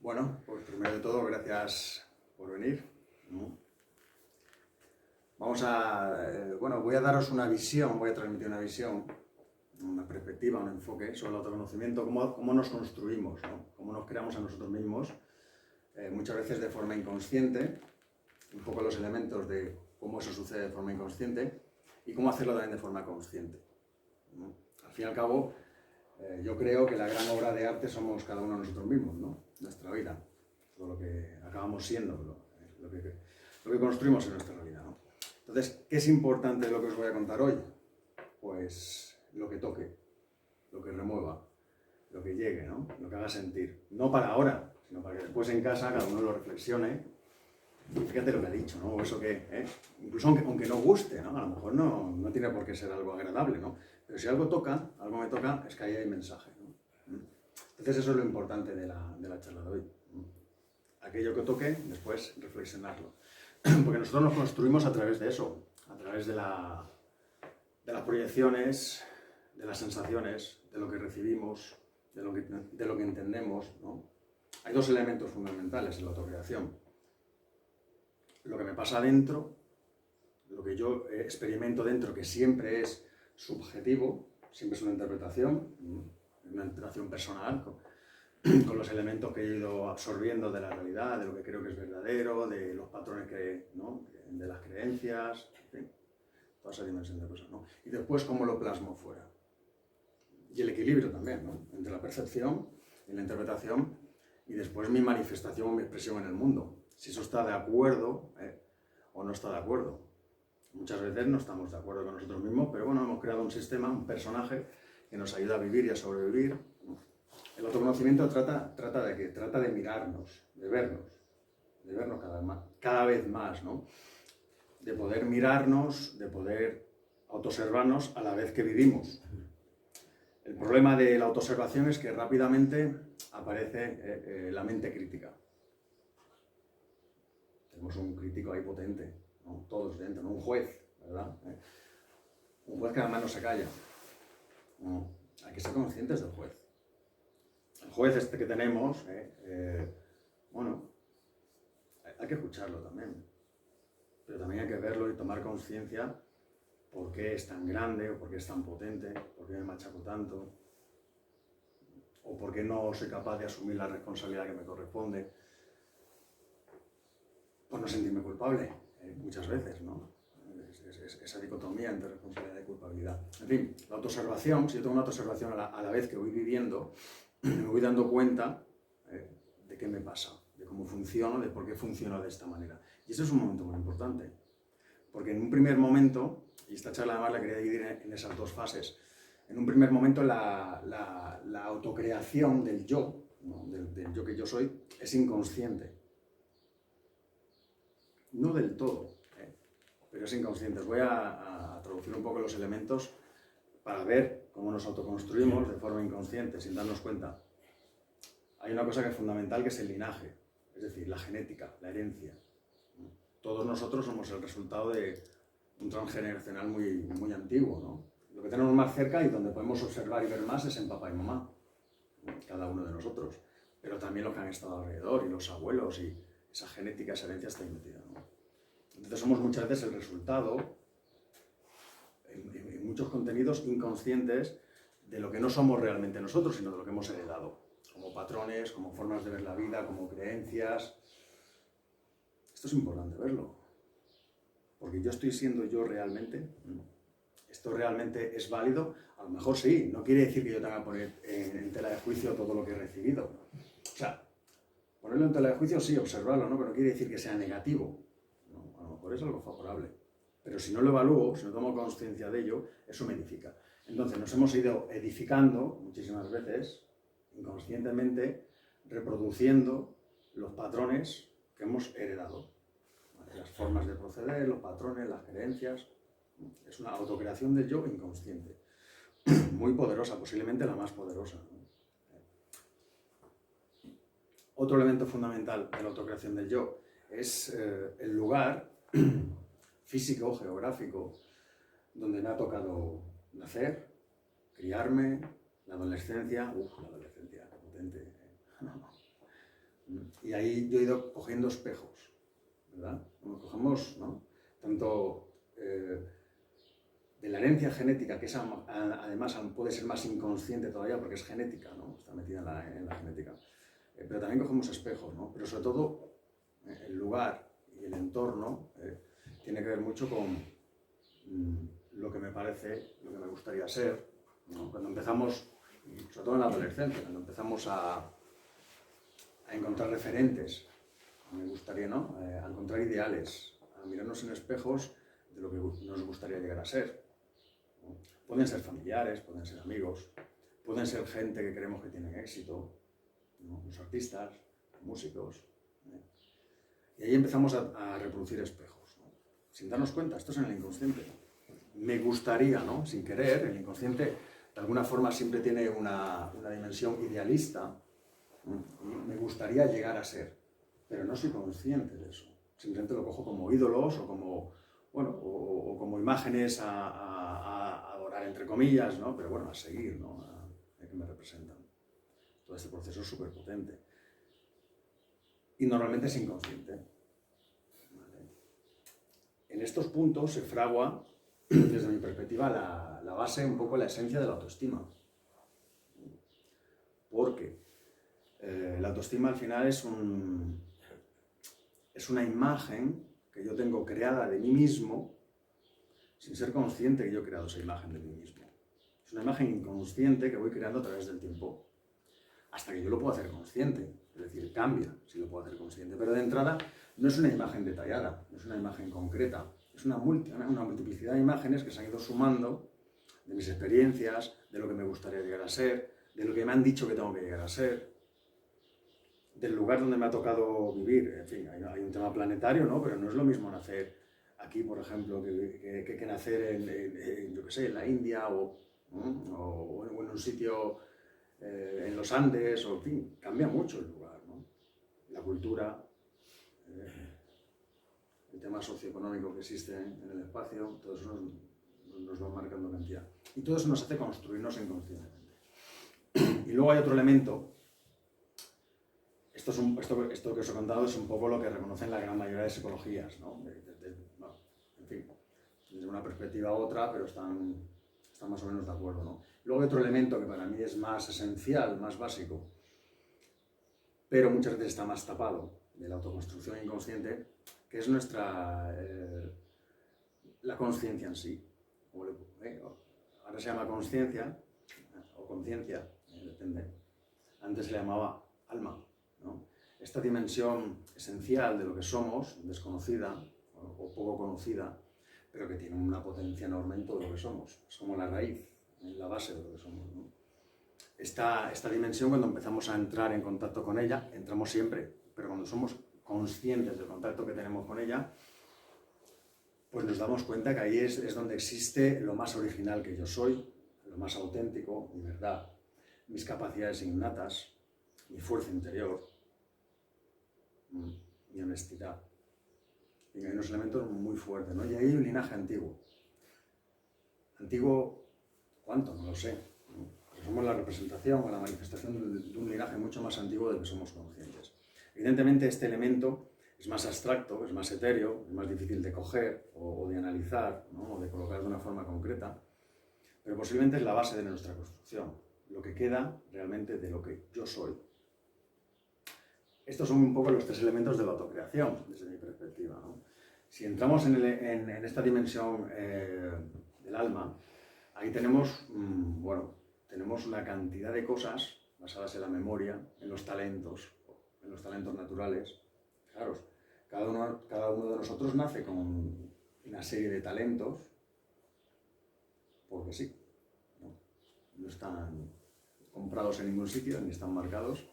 Bueno, pues primero de todo, gracias por venir. Voy a daros una visión, voy a transmitir una visión, una perspectiva, un enfoque sobre el autoconocimiento, cómo nos construimos, ¿no? Cómo nos creamos a nosotros mismos, muchas veces de forma inconsciente, un poco los elementos de cómo eso sucede de forma inconsciente y cómo hacerlo también de forma consciente, ¿no? Al fin y al cabo, yo creo que la gran obra de arte somos cada uno de nosotros mismos, ¿no? Nuestra vida, todo lo que acabamos siendo, lo que construimos en nuestra realidad, ¿no? Entonces, ¿qué es importante de lo que os voy a contar hoy? Pues lo que toque, lo que remueva, lo que llegue, ¿no? Lo que haga sentir. No para ahora, sino para que después en casa cada uno lo reflexione. Y fíjate lo que ha dicho, ¿no? O eso que, incluso aunque no guste, ¿no? A lo mejor no tiene por qué ser algo agradable, ¿no? Pero si algo me toca, es que ahí hay mensaje, ¿no? Entonces eso es lo importante de la charla de hoy. Aquello que toque, después reflexionarlo. Porque nosotros nos construimos a través de eso, a través de las proyecciones, de las sensaciones, de lo que recibimos, de lo que entendemos, ¿no? Hay dos elementos fundamentales en la autocreación. Lo que me pasa dentro, lo que yo experimento dentro, que siempre es subjetivo, siempre es una interpretación personal, con los elementos que he ido absorbiendo de la realidad, de lo que creo que es verdadero, de los patrones ¿no? De las creencias, en fin, toda esa dimensión de cosas, ¿no? Y después cómo lo plasmo fuera. Y el equilibrio también, ¿no? Entre la percepción y la interpretación, y después mi manifestación o mi expresión en el mundo. Si eso está de acuerdo o no está de acuerdo. Muchas veces no estamos de acuerdo con nosotros mismos, pero bueno, hemos creado un sistema, un personaje que nos ayuda a vivir y a sobrevivir. El autoconocimiento trata de qué? Trata de mirarnos, de vernos cada vez más, ¿no? De poder mirarnos, de poder autoobservarnos a la vez que vivimos. El problema de la autoobservación es que rápidamente aparece la mente crítica. Tenemos un crítico ahí potente, ¿no? Todos dentro, ¿no? Un juez, ¿verdad? Un juez que además no se calla. No, hay que ser conscientes del juez. El juez este que tenemos, hay que escucharlo también, pero también hay que verlo y tomar conciencia por qué es tan grande, o por qué es tan potente, por qué me machaco tanto, o por qué no soy capaz de asumir la responsabilidad que me corresponde, por no sentirme culpable, muchas veces, ¿no? Esa dicotomía entre responsabilidad y culpabilidad. En fin, la autoobservación, si yo tengo una autoobservación a la vez que voy viviendo, me voy dando cuenta de qué me pasa, de cómo funciono, de por qué funciono de esta manera. Y ese es un momento muy importante, porque en un primer momento, y esta charla además la quería dividir en esas dos fases, en un primer momento la autocreación del yo, ¿no? del yo que yo soy, es inconsciente. No del todo, pero es inconsciente. Os voy a traducir un poco los elementos para ver cómo nos autoconstruimos de forma inconsciente, sin darnos cuenta. Hay una cosa que es fundamental, que es el linaje, es decir, la genética, la herencia. Todos nosotros somos el resultado de un transgeneracional muy antiguo, ¿no? Lo que tenemos más cerca y donde podemos observar y ver más es en papá y mamá, cada uno de nosotros. Pero también los que han estado alrededor, y los abuelos, y esa genética, esa herencia está ahí metida, ¿no? Entonces somos muchas veces el resultado, en muchos contenidos inconscientes, de lo que no somos realmente nosotros, sino de lo que hemos heredado, como patrones, como formas de ver la vida, como creencias. Esto es importante verlo, porque yo estoy siendo yo realmente. ¿Esto realmente es válido? A lo mejor sí, no quiere decir que yo tenga que poner en tela de juicio todo lo que he recibido. O sea, ponerlo en tela de juicio sí, observarlo, ¿no? Pero no quiere decir que sea negativo. ¿No? A lo mejor es algo favorable. Pero si no lo evalúo, si no tomo conciencia de ello, eso me edifica. Entonces nos hemos ido edificando muchísimas veces, inconscientemente, reproduciendo los patrones que hemos heredado. Las formas de proceder, los patrones, las creencias. Es una autocreación del yo inconsciente. Muy poderosa, posiblemente la más poderosa, ¿no? Otro elemento fundamental de la autocreación del yo es el lugar físico, geográfico, donde me ha tocado nacer, criarme, la adolescencia. La adolescencia, qué potente. Y ahí yo he ido cogiendo espejos, ¿verdad? Como cogemos, ¿no? Tanto de la herencia genética, que además puede ser más inconsciente todavía porque es genética, ¿no? Está metida en la genética. Pero también cogemos espejos, ¿no? Pero sobre todo el lugar y el entorno tiene que ver mucho con lo que me parece, lo que me gustaría ser, ¿no? Cuando empezamos, sobre todo en la adolescencia, cuando empezamos a encontrar referentes, me gustaría, ¿no? A encontrar ideales, a mirarnos en espejos de lo que nos gustaría llegar a ser, ¿no? Pueden ser familiares, pueden ser amigos, pueden ser gente que creemos que tienen éxito, ¿no? Los artistas, músicos, ¿no? Y ahí empezamos a reproducir espejos, ¿no? Sin darnos cuenta, esto es en el inconsciente. Me gustaría, ¿no? Sin querer, el inconsciente de alguna forma siempre tiene una dimensión idealista, ¿no? Y me gustaría llegar a ser, pero no soy consciente de eso. Simplemente lo cojo como ídolos o como, bueno, o como imágenes a adorar, entre comillas, ¿no? Pero bueno, a seguir, ¿no? A que me representan. Todo este proceso es súper potente. Y normalmente es inconsciente. ¿Vale? En estos puntos se fragua, desde mi perspectiva, la base, un poco la esencia de la autoestima. Porque la autoestima al final es una imagen que yo tengo creada de mí mismo sin ser consciente que yo he creado esa imagen de mí mismo. Es una imagen inconsciente que voy creando a través del tiempo hasta que yo lo puedo hacer consciente. Es decir, cambia si lo puedo hacer consciente. Pero de entrada no es una imagen detallada, no es una imagen concreta. Es una multiplicidad de imágenes que se han ido sumando de mis experiencias, de lo que me gustaría llegar a ser, de lo que me han dicho que tengo que llegar a ser, del lugar donde me ha tocado vivir. En fin, hay un tema planetario, ¿no? Pero no es lo mismo nacer aquí, por ejemplo, que nacer en, yo qué sé, en la India o en un sitio en los Andes, o en fin, cambia mucho el lugar, ¿no? La cultura, el tema socioeconómico que existe en el espacio, todo eso nos va marcando cantidad. Y todo eso nos hace construirnos inconscientemente. Y luego hay otro elemento. Esto que os he contado es un poco lo que reconocen la gran mayoría de psicologías, ¿no? Bueno, en fin, desde una perspectiva u otra, pero están más o menos de acuerdo, ¿no? Luego hay otro elemento que para mí es más esencial, más básico, pero muchas veces está más tapado, de la autoconstrucción inconsciente, que es la conciencia en sí. Ahora se llama conciencia, o conciencia, depende. Antes se le llamaba alma, ¿no? Esta dimensión esencial de lo que somos, desconocida o poco conocida, pero que tiene una potencia enorme en todo lo que somos. Es como la raíz, la base de lo que somos, ¿no? Esta dimensión, cuando empezamos a entrar en contacto con ella, entramos siempre, pero cuando somos conscientes del contacto que tenemos con ella, pues nos damos cuenta que ahí es donde existe lo más original que yo soy, lo más auténtico, mi verdad, mis capacidades innatas, mi fuerza interior, mi honestidad. Y hay unos elementos muy fuertes, ¿no? Y ahí hay un linaje antiguo. ¿Antiguo cuánto? No lo sé, ¿no? Pero somos la representación o la manifestación de un linaje mucho más antiguo del que somos conscientes. Evidentemente este elemento es más abstracto, es más etéreo, es más difícil de coger o de analizar, ¿no? O de colocar de una forma concreta, pero posiblemente es la base de nuestra construcción, lo que queda realmente de lo que yo soy. Estos son un poco los tres elementos de la autocreación, desde mi perspectiva, ¿no? Si entramos en esta dimensión del alma, ahí tenemos, tenemos una cantidad de cosas basadas en la memoria, en los talentos naturales. Claro, cada uno de nosotros nace con una serie de talentos, porque sí, no están comprados en ningún sitio, ni están marcados.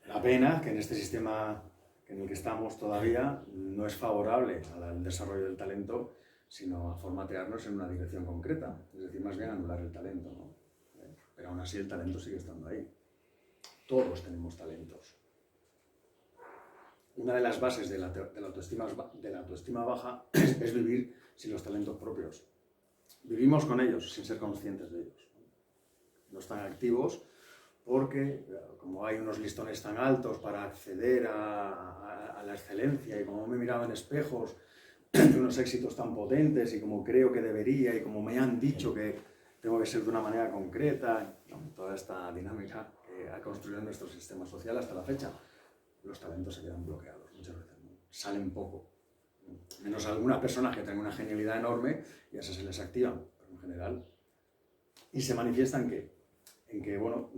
La pena que en este sistema en el que estamos todavía no es favorable al desarrollo del talento, sino a formatearnos en una dirección concreta, es decir, más bien anular el talento, ¿no? Pero aún así el talento sigue estando ahí. Todos tenemos talentos. Una de las bases de la autoestima baja es vivir sin los talentos propios. Vivimos con ellos sin ser conscientes de ellos. No están activos porque como hay unos listones tan altos para acceder a la excelencia y como me he mirado en espejos de unos éxitos tan potentes y como creo que debería y como me han dicho que tengo que ser de una manera concreta, ¿no? Toda esta dinámica que ha construido nuestro sistema social hasta la fecha, los talentos se quedan bloqueados muchas veces, ¿no? Salen poco, menos algunas personas que tienen una genialidad enorme y a esas se les activan, pero en general. Y se manifiesta en que bueno,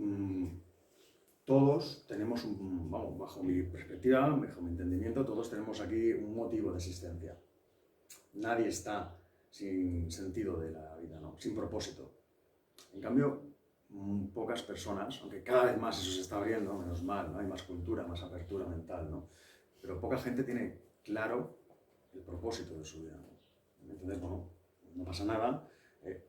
todos tenemos, vamos, bajo mi perspectiva, bajo mi entendimiento, todos tenemos aquí un motivo de existencia. Nadie está sin sentido de la vida, ¿no? Sin propósito. En cambio, pocas personas, aunque cada vez más eso se está abriendo, menos mal, ¿no? Hay más cultura, más apertura mental, ¿no? Pero poca gente tiene claro el propósito de su vida, ¿no? Entonces, bueno, no pasa nada,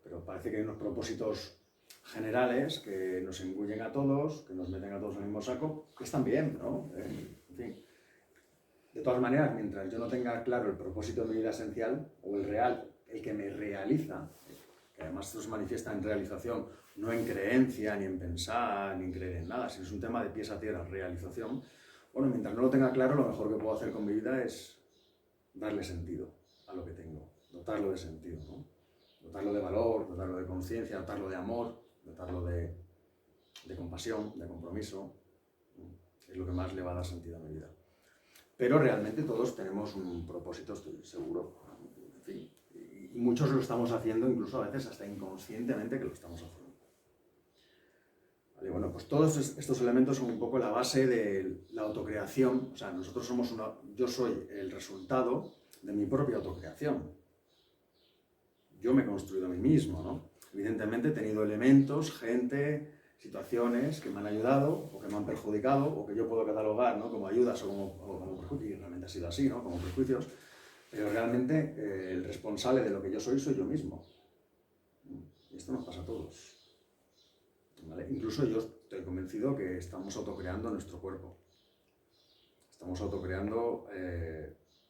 pero parece que hay unos propósitos generales que nos engullen a todos, que nos meten a todos en el mismo saco, que están bien, ¿no? En fin. De todas maneras, mientras yo no tenga claro el propósito de mi vida esencial, o el real, el que me realiza, que además esto se manifiesta en realización, no en creencia, ni en pensar, ni en creer en nada, sino es un tema de pies a tierra, realización. Bueno, mientras no lo tenga claro, lo mejor que puedo hacer con mi vida es darle sentido a lo que tengo, dotarlo de sentido, ¿no? Dotarlo de valor, dotarlo de conciencia, dotarlo de amor, dotarlo de compasión, de compromiso, ¿no? Es lo que más le va a dar sentido a mi vida. Pero realmente todos tenemos un propósito, estoy seguro, en fin, y muchos lo estamos haciendo, incluso a veces hasta inconscientemente que lo estamos haciendo. Vale, bueno, pues todos estos elementos son un poco la base de la autocreación, o sea, nosotros somos yo soy el resultado de mi propia autocreación. Yo me he construido a mí mismo, ¿no? Evidentemente he tenido elementos, gente, situaciones que me han ayudado o que me han perjudicado o que yo puedo catalogar, ¿no? Como ayudas o como prejuicios, y realmente ha sido así, ¿no? Como prejuicios, pero realmente el responsable de lo que yo soy yo mismo. Y esto nos pasa a todos, ¿vale? Incluso yo estoy convencido que estamos autocreando nuestro cuerpo. Estamos autocreando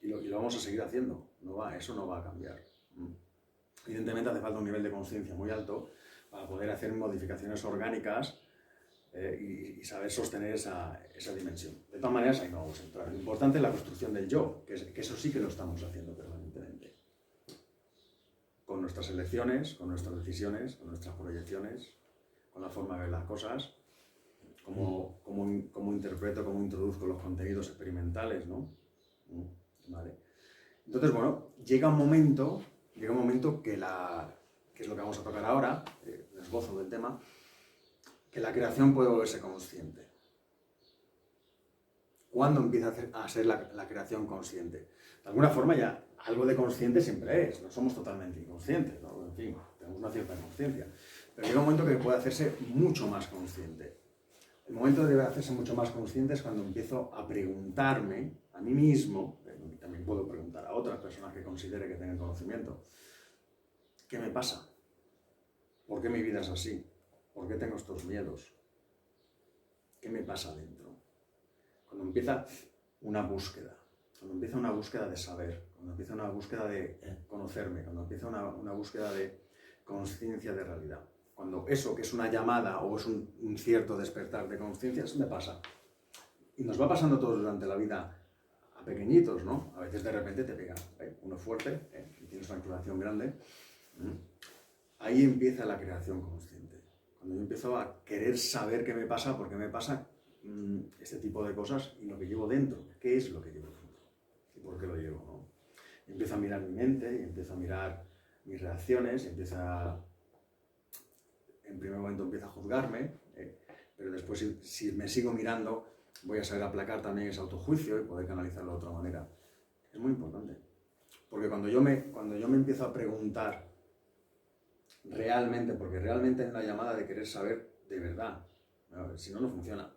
y lo vamos a seguir haciendo. Eso no va a cambiar. Evidentemente hace falta un nivel de conciencia muy alto para poder hacer modificaciones orgánicas y saber sostener esa dimensión. De todas maneras, ahí no vamos a entrar. Lo importante es la construcción del yo, que eso sí que lo estamos haciendo permanentemente. Con nuestras elecciones, con nuestras decisiones, con nuestras proyecciones, con la forma de ver las cosas, cómo interpreto, cómo introduzco los contenidos experimentales, ¿no? ¿Vale? Entonces, bueno, llega un momento que es lo que vamos a tocar ahora, el esbozo del tema, que la creación puede volverse consciente. ¿Cuándo empieza a ser la creación consciente? De alguna forma ya algo de consciente siempre es, no somos totalmente inconscientes, ¿no? En fin, tenemos una cierta conciencia. Pero llega un momento que puede hacerse mucho más consciente. El momento de hacerse mucho más consciente es cuando empiezo a preguntarme a mí mismo, también puedo preguntar a otras personas que considere que tengan conocimiento, ¿qué me pasa? ¿Por qué mi vida es así? ¿Por qué tengo estos miedos? ¿Qué me pasa dentro? Cuando empieza una búsqueda, de saber, cuando empieza una búsqueda de conocerme, cuando empieza una búsqueda de conciencia de realidad. Cuando eso, que es una llamada o es un cierto despertar de conciencia, eso me pasa. Y nos va pasando todos durante la vida a pequeñitos, ¿no? A veces de repente te pega uno fuerte, y tienes una activación grande. Ahí empieza la creación consciente. Cuando yo empiezo a querer saber qué me pasa, por qué me pasa este tipo de cosas y lo que llevo dentro. ¿Qué es lo que llevo dentro? ¿Y por qué lo llevo, no? Y empiezo a mirar mi mente, y empiezo a mirar mis reacciones, en primer momento empiezo a juzgarme, pero después si me sigo mirando voy a saber aplacar también ese autojuicio y poder canalizarlo de otra manera. Es muy importante, porque cuando yo me empiezo a preguntar realmente, porque realmente hay una llamada de querer saber de verdad, si no, no funciona.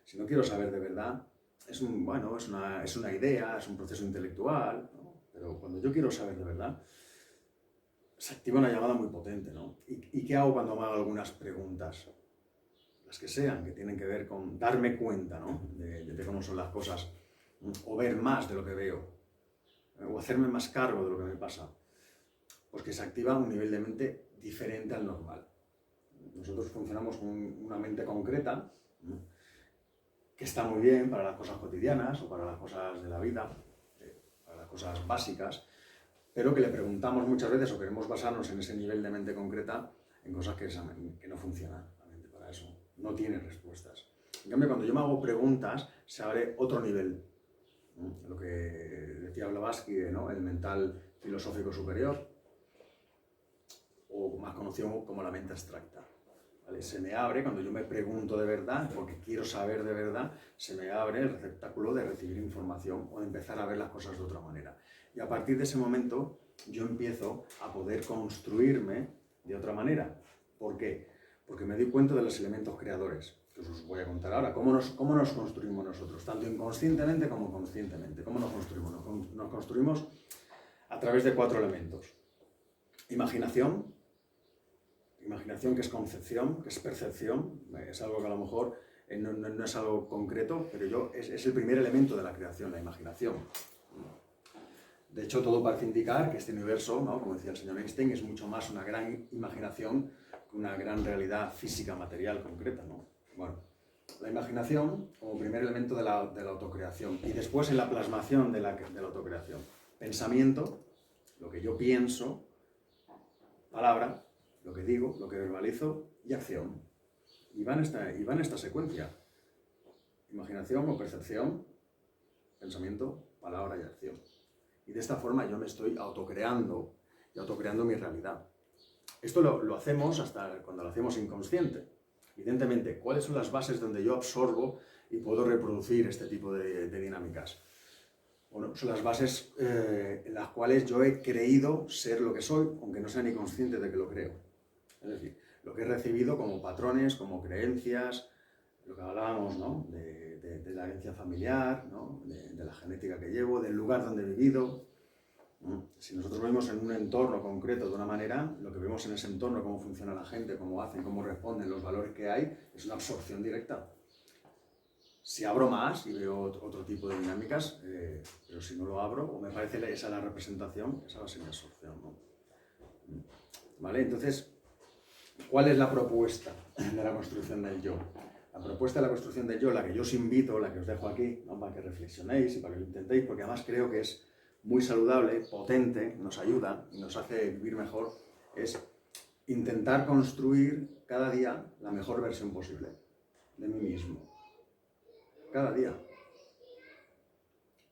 Si no quiero saber de verdad, es una idea, es un proceso intelectual, ¿no? Pero cuando yo quiero saber de verdad, se activa una llamada muy potente, ¿no? ¿Y qué hago cuando me hago algunas preguntas? Las que sean, que tienen que ver con darme cuenta, ¿no? de cómo son las cosas, o ver más de lo que veo, o hacerme más cargo de lo que me pasa. Pues que se activa un nivel de mente diferente al normal. Nosotros funcionamos con una mente concreta, ¿no? Que está muy bien para las cosas cotidianas o para las cosas de la vida, para las cosas básicas, pero que le preguntamos muchas veces o queremos basarnos en ese nivel de mente concreta en cosas que no funcionan. La mente para eso no tiene respuestas. En cambio, cuando yo me hago preguntas, se abre otro nivel, ¿no? Lo que decía Blavatsky, ¿no? El mental filosófico superior, o más conocido como la mente abstracta. ¿Vale? Se me abre, cuando yo me pregunto de verdad, porque quiero saber de verdad, se me abre el receptáculo de recibir información o de empezar a ver las cosas de otra manera. Y a partir de ese momento, yo empiezo a poder construirme de otra manera. ¿Por qué? Porque me doy cuenta de los elementos creadores, que os voy a contar ahora. ¿Cómo nos construimos nosotros? Tanto inconscientemente como conscientemente. ¿Cómo nos construimos? Nos construimos a través de 4 elementos. Imaginación, que es concepción, que es percepción, es algo que a lo mejor no es algo concreto, pero es el primer elemento de la creación, la imaginación. De hecho, todo parece indicar que este universo, ¿no? Como decía el señor Einstein, es mucho más una gran imaginación que una gran realidad física, material, concreta, ¿no? Bueno, la imaginación como primer elemento de la autocreación y después en la plasmación de la autocreación. Pensamiento, lo que yo pienso, palabra, lo que digo, lo que verbalizo y acción. Y va en esta secuencia. Imaginación o percepción, pensamiento, palabra y acción. Y de esta forma yo me estoy autocreando y autocreando mi realidad. Esto lo hacemos hasta cuando lo hacemos inconsciente. Evidentemente, ¿cuáles son las bases donde yo absorbo y puedo reproducir este tipo de dinámicas? Bueno, son las bases en las cuales yo he creído ser lo que soy, aunque no sea ni consciente de que lo creo. Es decir, lo que he recibido como patrones, como creencias, lo que hablábamos, ¿no? de la herencia familiar, ¿no? de la genética que llevo, del lugar donde he vivido. ¿No? Si nosotros vemos en un entorno concreto de una manera, lo que vemos en ese entorno, cómo funciona la gente, cómo hacen, cómo responden, los valores que hay, es una absorción directa. Si abro más y veo otro tipo de dinámicas, pero si no lo abro, o me parece esa la representación, esa va a ser mi absorción, ¿no? ¿Vale? Entonces, ¿cuál es la propuesta de la construcción del yo? La propuesta de la construcción del yo, la que yo os invito, la que os dejo aquí, ¿no? Para que reflexionéis y para que lo intentéis, porque además creo que es muy saludable, potente, nos ayuda y nos hace vivir mejor, es intentar construir cada día la mejor versión posible de mí mismo. Cada día.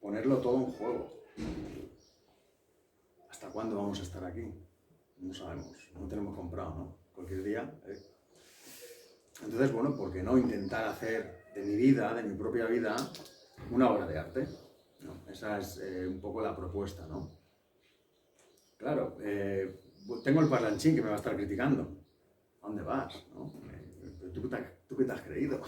Ponerlo todo en juego. ¿Hasta cuándo vamos a estar aquí? No sabemos, no tenemos comprado, ¿no? Cualquier día. Entonces, bueno, ¿por qué no intentar hacer de mi vida, de mi propia vida, una obra de arte? ¿No? Esa es un poco la propuesta, ¿no? Claro, tengo el parlanchín que me va a estar criticando. ¿A dónde vas? ¿No? ¿Tú qué te has creído?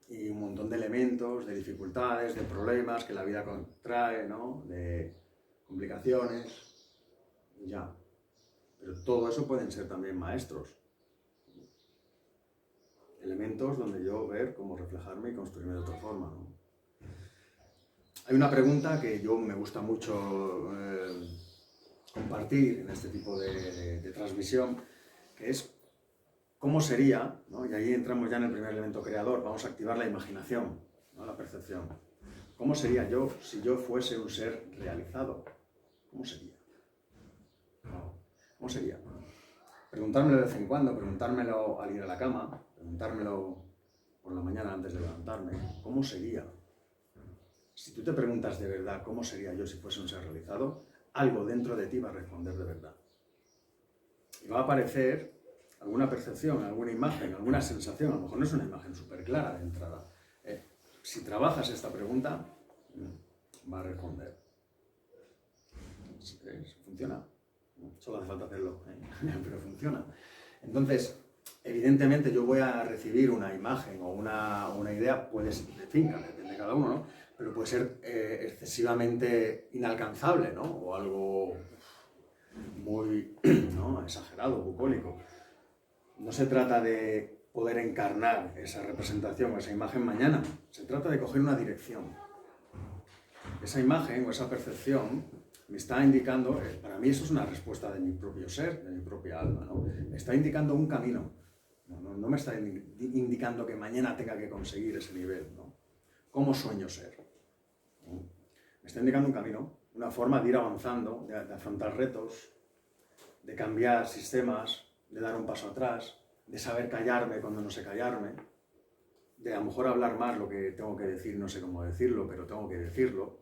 Y un montón de elementos, de dificultades, de problemas que la vida trae, ¿no? De complicaciones, ya. Pero todo eso pueden ser también maestros. Elementos donde yo ver cómo reflejarme y construirme de otra forma, ¿no? Hay una pregunta que yo me gusta mucho compartir en este tipo de transmisión, que es ¿cómo sería? ¿No? Y ahí entramos ya en el primer elemento creador, vamos a activar la imaginación, ¿no? La percepción. ¿Cómo sería yo si yo fuese un ser realizado? ¿Cómo sería? ¿Cómo sería? Preguntármelo de vez en cuando, preguntármelo al ir a la cama, preguntármelo por la mañana antes de levantarme. ¿Cómo sería? Si tú te preguntas de verdad cómo sería yo si fuese un ser realizado, algo dentro de ti va a responder de verdad. Y va a aparecer alguna percepción, alguna imagen, alguna sensación. A lo mejor no es una imagen súper clara de entrada. Si trabajas esta pregunta, va a responder. Funciona. Solo hace falta hacerlo, pero funciona. Entonces, evidentemente yo voy a recibir una imagen o una idea, puede ser de finca, depende de cada uno, ¿no? Pero puede ser excesivamente inalcanzable, ¿no? O algo muy, ¿no? Exagerado, bucólico. No se trata de poder encarnar esa representación o esa imagen mañana, se trata de coger una dirección. Esa imagen o esa percepción me está indicando, para mí eso es una respuesta de mi propio ser, de mi propia alma, ¿no? Me está indicando un camino, no me está indicando que mañana tenga que conseguir ese nivel, ¿no? ¿Cómo sueño ser? ¿No? Me está indicando un camino, una forma de ir avanzando, de afrontar retos, de cambiar sistemas, de dar un paso atrás, de saber callarme cuando no sé callarme, de a lo mejor hablar más lo que tengo que decir, no sé cómo decirlo, pero tengo que decirlo,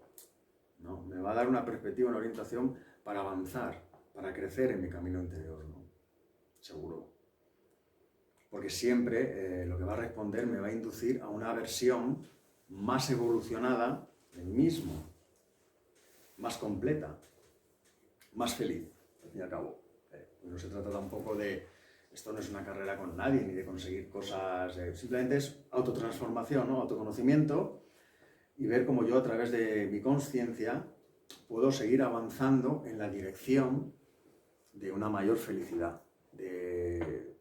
¿no? Me va a dar una perspectiva, una orientación para avanzar, para crecer en mi camino interior, ¿no? Seguro. Porque siempre lo que va a responder me va a inducir a una versión más evolucionada de mí mismo, más completa, más feliz, al fin y al cabo. No se trata tampoco de... Esto no es una carrera con nadie, ni de conseguir cosas... simplemente es autotransformación, ¿no? Autoconocimiento, y ver cómo yo a través de mi consciencia puedo seguir avanzando en la dirección de una mayor felicidad, de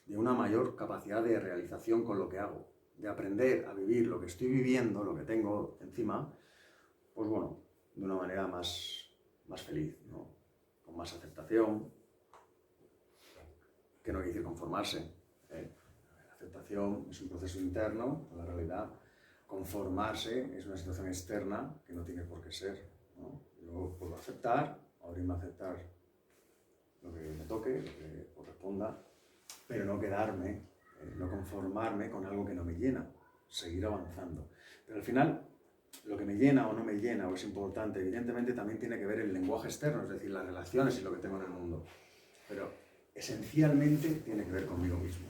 una mayor capacidad de realización con lo que hago, de aprender a vivir lo que estoy viviendo, lo que tengo encima, pues bueno, de una manera más feliz, ¿no? Con más aceptación, que no quiere decir conformarse, ¿eh? La aceptación es un proceso interno, la realidad. Conformarse es una situación externa que no tiene por qué ser, ¿no? Yo puedo aceptar, abrirme a aceptar lo que me toque, lo que corresponda, pero no quedarme, no conformarme con algo que no me llena, seguir avanzando. Pero al final, lo que me llena o no me llena o es importante, evidentemente también tiene que ver el lenguaje externo, es decir, las relaciones y lo que tengo en el mundo. Pero esencialmente tiene que ver conmigo mismo,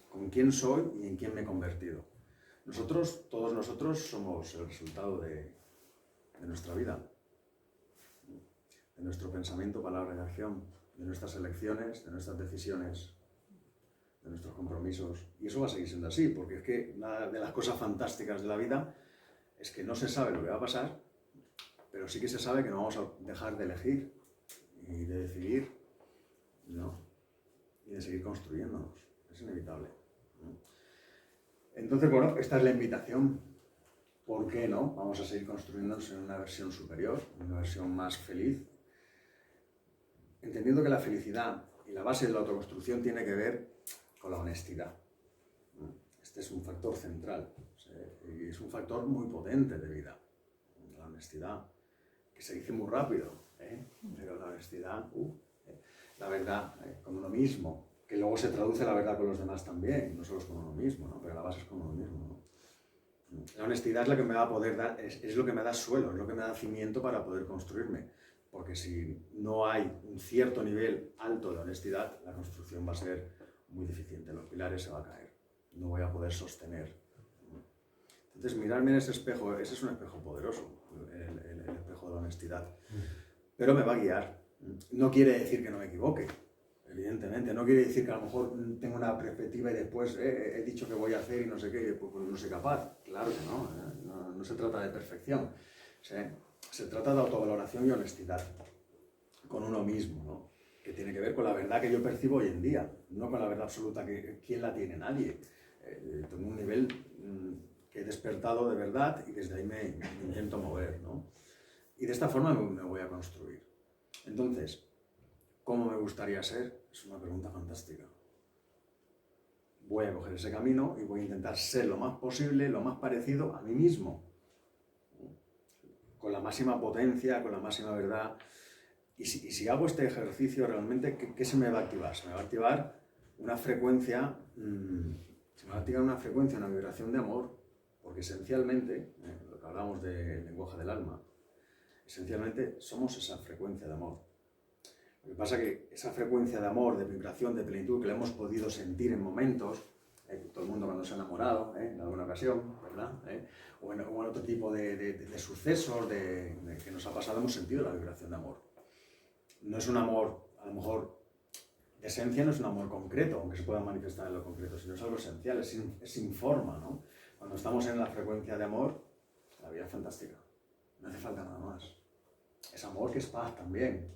con quién soy y en quién me he convertido. Todos nosotros somos el resultado de nuestra vida, de nuestro pensamiento, palabra y acción, de nuestras elecciones, de nuestras decisiones, de nuestros compromisos. Y eso va a seguir siendo así, porque es que una de las cosas fantásticas de la vida es que no se sabe lo que va a pasar, pero sí que se sabe que no vamos a dejar de elegir y de decidir, ¿no? Y de seguir construyéndonos. Es inevitable, ¿no? Entonces, bueno, esta es la invitación. ¿Por qué no? Vamos a seguir construyéndonos en una versión superior, una versión más feliz, entendiendo que la felicidad y la base de la autoconstrucción tiene que ver con la honestidad. Este es un factor central, y es un factor muy potente de vida. La honestidad, que se dice muy rápido, pero la honestidad, la verdad con uno mismo, que luego se traduce la verdad con los demás también, no solo es con uno mismo, ¿no? Pero la base es con uno mismo, ¿no? La honestidad es lo que me va a poder dar, es lo que me da suelo, es lo que me da cimiento para poder construirme. Porque si no hay un cierto nivel alto de honestidad, la construcción va a ser muy deficiente, los pilares se van a caer, no voy a poder sostener. Entonces, mirarme en ese espejo, ese es un espejo poderoso, el espejo de la honestidad, pero me va a guiar. No quiere decir que no me equivoque, evidentemente, no quiere decir que a lo mejor tengo una perspectiva y después he dicho que voy a hacer y no sé qué, pues no soy capaz. Claro que no se trata de perfección. Se trata de autovaloración y honestidad con uno mismo, ¿no? Que tiene que ver con la verdad que yo percibo hoy en día, no con la verdad absoluta que ¿quién la tiene? Nadie. Tengo un nivel que he despertado de verdad y desde ahí me intento mover, ¿no? Y de esta forma me voy a construir. Entonces, ¿cómo me gustaría ser? Es una pregunta fantástica. Voy a coger ese camino y voy a intentar ser lo más posible, lo más parecido a mí mismo, con la máxima potencia, con la máxima verdad. Y si hago este ejercicio realmente, ¿qué se me va a activar? Se me va a activar una frecuencia, una vibración de amor, porque esencialmente, lo que hablamos del lenguaje del alma, esencialmente somos esa frecuencia de amor. Lo que pasa es que esa frecuencia de amor, de vibración, de plenitud, que la hemos podido sentir en momentos, todo el mundo cuando se ha enamorado, en alguna ocasión, ¿verdad? O en otro tipo de sucesos que nos ha pasado, hemos sentido la vibración de amor. No es un amor, a lo mejor, de esencia no es un amor concreto, aunque se pueda manifestar en lo concreto, sino es algo esencial, es sin forma, ¿no? Cuando estamos en la frecuencia de amor, la vida es fantástica, no hace falta nada más. Es amor que es paz también.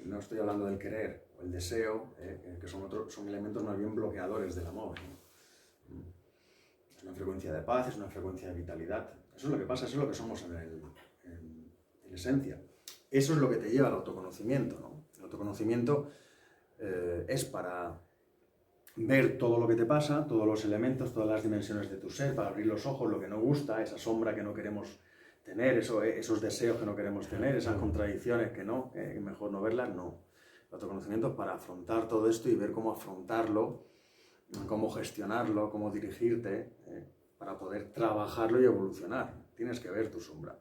No estoy hablando del querer o el deseo, que son elementos más bien bloqueadores del amor, ¿no? Es una frecuencia de paz, es una frecuencia de vitalidad. Eso es lo que pasa, eso es lo que somos en en esencia. Eso es lo que te lleva al autoconocimiento, ¿no? El autoconocimiento es para ver todo lo que te pasa, todos los elementos, todas las dimensiones de tu ser, para abrir los ojos, lo que no gusta, esa sombra que no queremos tener, esos deseos que no queremos tener, esas contradicciones que no, mejor no verlas, no. El autoconocimiento es para afrontar todo esto y ver cómo afrontarlo, cómo gestionarlo, cómo dirigirte, para poder trabajarlo y evolucionar. Tienes que ver tu sombra,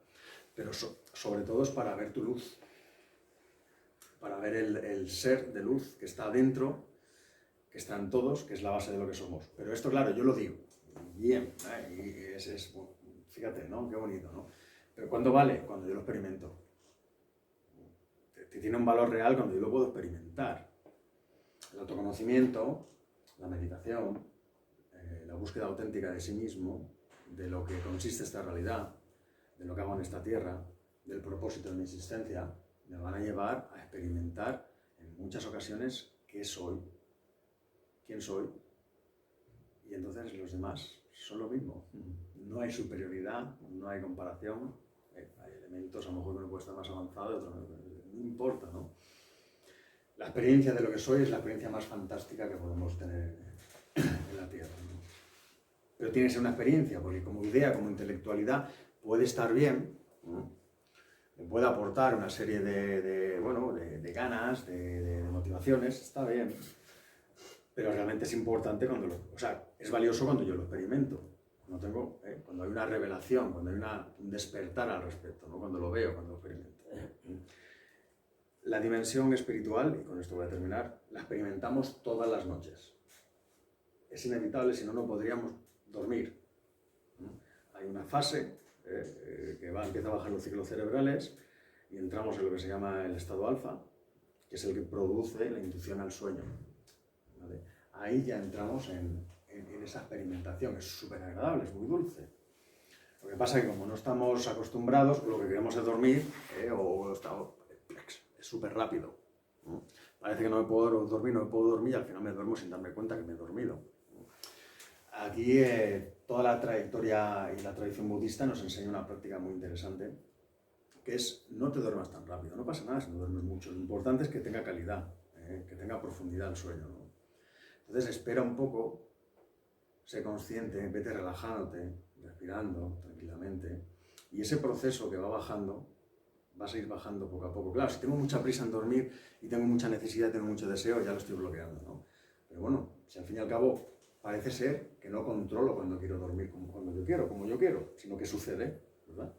pero sobre todo es para ver tu luz, para ver el ser de luz que está dentro, que está en todos, que es la base de lo que somos. Pero esto, claro, yo lo digo, bien, y bueno, fíjate, ¿no? Qué bonito, ¿no? Pero ¿cuándo vale? Cuando yo lo experimento. Tiene un valor real cuando yo lo puedo experimentar. El autoconocimiento, la meditación, la búsqueda auténtica de sí mismo, de lo que consiste esta realidad, de lo que hago en esta tierra, del propósito de mi existencia, me van a llevar a experimentar en muchas ocasiones qué soy, quién soy, y entonces los demás son lo mismo. No hay superioridad, no hay comparación, hay elementos a lo mejor que uno puede estar más avanzado, otros no importa, ¿no? La experiencia de lo que soy es la experiencia más fantástica que podemos tener en la Tierra, ¿no? Pero tiene que ser una experiencia, porque como idea, como intelectualidad, puede estar bien, ¿no? Puede aportar una serie de ganas, de motivaciones, está bien, pero realmente es importante es valioso cuando yo lo experimento, cuando hay una revelación, cuando hay un despertar al respecto, ¿no? Cuando lo veo, cuando lo experimento. La dimensión espiritual, y con esto voy a terminar, la experimentamos todas las noches. Es inevitable, si no, no podríamos dormir. Hay una fase que empieza a bajar los ciclos cerebrales y entramos en lo que se llama el estado alfa, que es el que produce la inducción al sueño, ¿vale? Ahí ya entramos en esa experimentación, es súper agradable, es muy dulce. Lo que pasa es que como no estamos acostumbrados, lo que queremos es dormir, es súper rápido, ¿no? Parece que no me puedo dormir y al final me duermo sin darme cuenta que me he dormido. Aquí toda la trayectoria y la tradición budista nos enseña una práctica muy interesante, que es no te duermas tan rápido, no pasa nada si no duermes mucho, lo importante es que tenga calidad, que tenga profundidad el sueño, ¿no? Entonces espera un poco, sé consciente, vete relajándote, respirando tranquilamente, y ese proceso que va bajando, vas a ir bajando poco a poco. Claro, si tengo mucha prisa en dormir y tengo mucha necesidad, tengo mucho deseo, ya lo estoy bloqueando, ¿no? Pero bueno, si al fin y al cabo parece ser que no controlo cuando quiero dormir como yo quiero, sino que sucede, ¿verdad?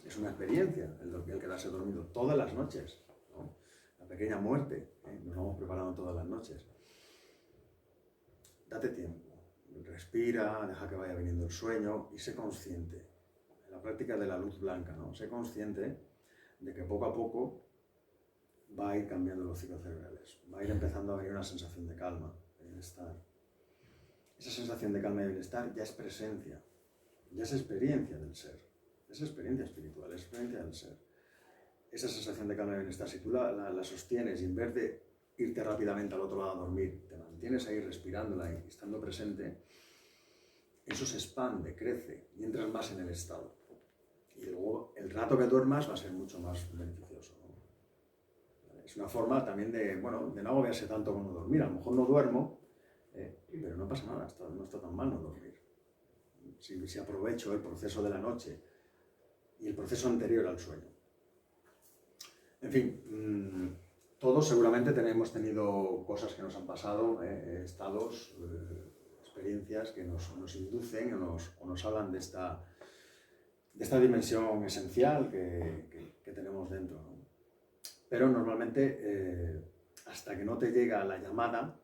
Es una experiencia el quedarse dormido todas las noches, ¿no? La pequeña muerte, nos vamos preparando todas las noches. Date tiempo, respira, deja que vaya viniendo el sueño y sé consciente. En la práctica de la luz blanca, ¿no? Sé consciente de que poco a poco va a ir cambiando los ciclos cerebrales, va a ir empezando a venir una sensación de calma, de bienestar. Esa sensación de calma y de bienestar ya es presencia, ya es experiencia del ser, es experiencia espiritual, es experiencia del ser. Esa sensación de calma y bienestar, si tú la sostienes y en vez de irte rápidamente al otro lado a dormir, te mantienes ahí respirándola y estando presente, eso se expande, crece y entras más en el estado. Y luego el rato que duermas va a ser mucho más beneficioso, ¿no? Es una forma también de no agobiarse tanto con no dormir. A lo mejor no duermo, pero no pasa nada, no está tan mal no dormir. Si aprovecho el proceso de la noche y el proceso anterior al sueño. En fin, todos seguramente hemos tenido cosas que nos han pasado, estados, experiencias que nos inducen o nos hablan de esta dimensión esencial que tenemos dentro, ¿no? Pero normalmente, hasta que no te llega la llamada,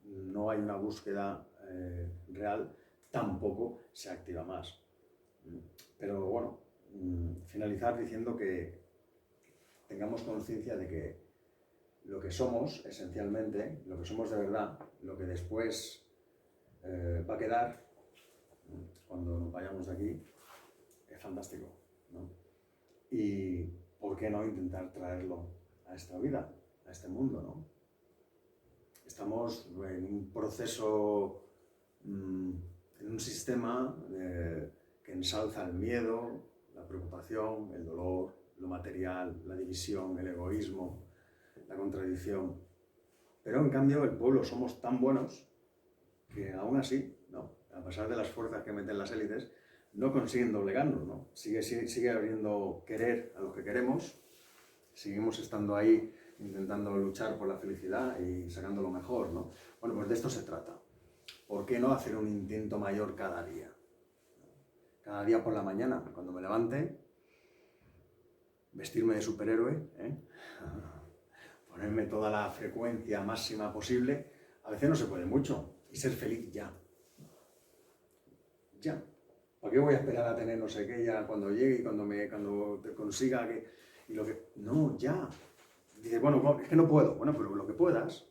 no hay una búsqueda real, tampoco se activa más. Pero bueno, finalizar diciendo que tengamos conciencia de que lo que somos, esencialmente, lo que somos de verdad, lo que después va a quedar cuando nos vayamos de aquí, es fantástico, ¿no? Y ¿por qué no intentar traerlo a esta vida, a este mundo, ¿no? Estamos en un proceso, en un sistema que ensalza el miedo, la preocupación, el dolor, lo material, la división, el egoísmo, la contradicción. Pero en cambio el pueblo somos tan buenos que aún así, ¿no? A pesar de las fuerzas que meten las élites, no consiguen doblegarnos, ¿no? Sigue habiendo querer a los que queremos, seguimos estando ahí intentando luchar por la felicidad y sacando lo mejor, ¿no? Bueno, pues de esto se trata. ¿Por qué no hacer un intento mayor cada día? Cada día por la mañana, cuando me levante, vestirme de superhéroe, ponerme toda la frecuencia máxima posible. A veces no se puede mucho, y ser feliz ya. Ya. ¿Para qué voy a esperar a tener no sé qué ya cuando llegue y cuando te consiga que... Y lo que... No, ya. Dices, bueno, es que no puedo. Bueno, pero lo que puedas.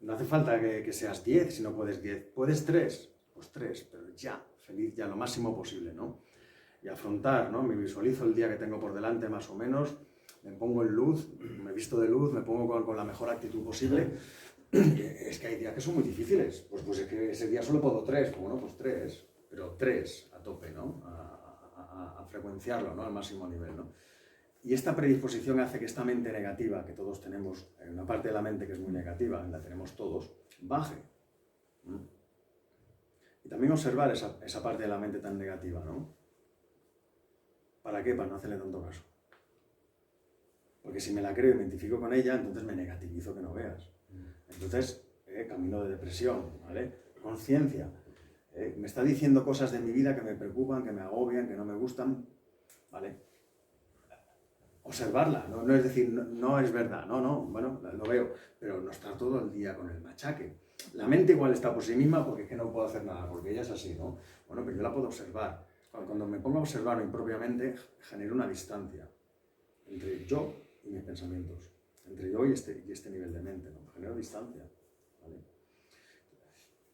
No hace falta que seas 10 si no puedes 10. ¿Puedes 3? Pues 3, pero ya. Feliz ya, lo máximo posible, ¿no? Y afrontar, ¿no? Me visualizo el día que tengo por delante más o menos, me pongo en luz, me visto de luz, me pongo con la mejor actitud posible. Es que hay días que son muy difíciles. Pues es que ese día solo puedo 3. Bueno, pues 3. Pero 3 a tope, ¿no? A frecuenciarlo, ¿no? Al máximo nivel, ¿no? Y esta predisposición hace que esta mente negativa que todos tenemos, una parte de la mente que es muy negativa, la tenemos todos, baje. Y también observar esa parte de la mente tan negativa, ¿no? ¿Para qué? Para no hacerle tanto caso. Porque si me la creo y me identifico con ella, entonces me negativizo que no veas. Entonces, camino de depresión, ¿vale? Conciencia. Me está diciendo cosas de mi vida que me preocupan, que me agobian, que no me gustan, ¿vale? Observarla, no es decir, no es verdad, no, bueno, lo veo, pero no estar todo el día con el machaque. La mente igual está por sí misma porque es que no puedo hacer nada, porque ella es así, ¿no? Bueno, pero yo la puedo observar. Cuando me pongo a observar impropiamente, genero una distancia entre yo y mis pensamientos, entre yo y este nivel de mente, ¿no? Genero distancia, ¿vale?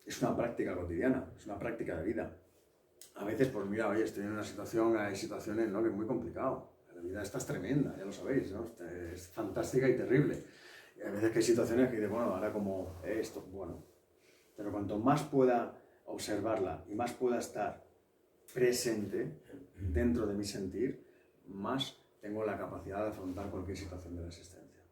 Es una práctica cotidiana, es una práctica de vida. A veces, pues mira, oye, estoy en una situación, hay situaciones, ¿no? Que es muy complicado. La vida esta es tremenda, ya lo sabéis, ¿no? Es fantástica y terrible. Y a veces que hay situaciones que dices, bueno, ahora como esto, bueno. Pero cuanto más pueda observarla y más pueda estar presente dentro de mi sentir, más tengo la capacidad de afrontar cualquier situación de la existencia.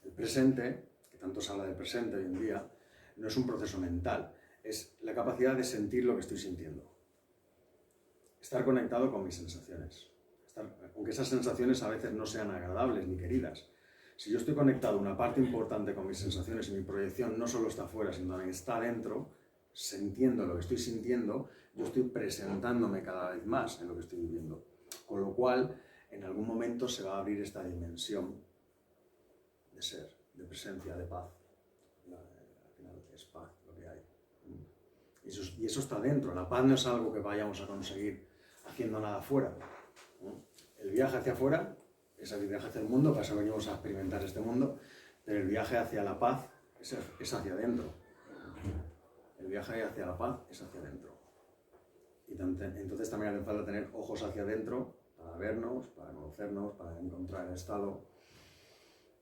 El presente, que tanto se habla del presente hoy en día, no es un proceso mental, es la capacidad de sentir lo que estoy sintiendo. Estar conectado con mis sensaciones. Aunque esas sensaciones a veces no sean agradables ni queridas. Si yo estoy conectado, una parte importante con mis sensaciones y mi proyección no solo está afuera, sino también está dentro, sintiendo lo que estoy sintiendo, yo estoy presentándome cada vez más en lo que estoy viviendo. Con lo cual, en algún momento se va a abrir esta dimensión de ser, de presencia, de paz. Al final es paz lo que hay. Y eso está dentro. La paz no es algo que vayamos a conseguir haciendo nada afuera. El viaje hacia afuera es el viaje hacia el mundo, para eso venimos a experimentar este mundo, pero el viaje hacia la paz es hacia adentro. El viaje hacia la paz es hacia adentro. Y entonces también hace falta tener ojos hacia adentro para vernos, para conocernos, para encontrar el estado,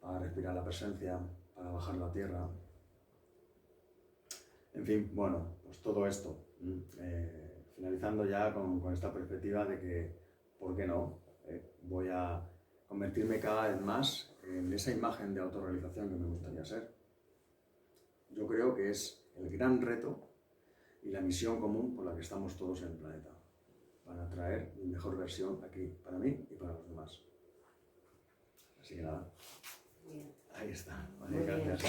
para respirar la presencia, para bajar la tierra. En fin, bueno, pues todo esto. Finalizando ya con esta perspectiva de que, ¿por qué no? Voy a convertirme cada vez más en esa imagen de autorrealización que me gustaría ser. Yo creo que es el gran reto y la misión común por la que estamos todos en el planeta, para traer mi mejor versión aquí, para mí y para los demás. Así que nada, ahí está. Vale, gracias.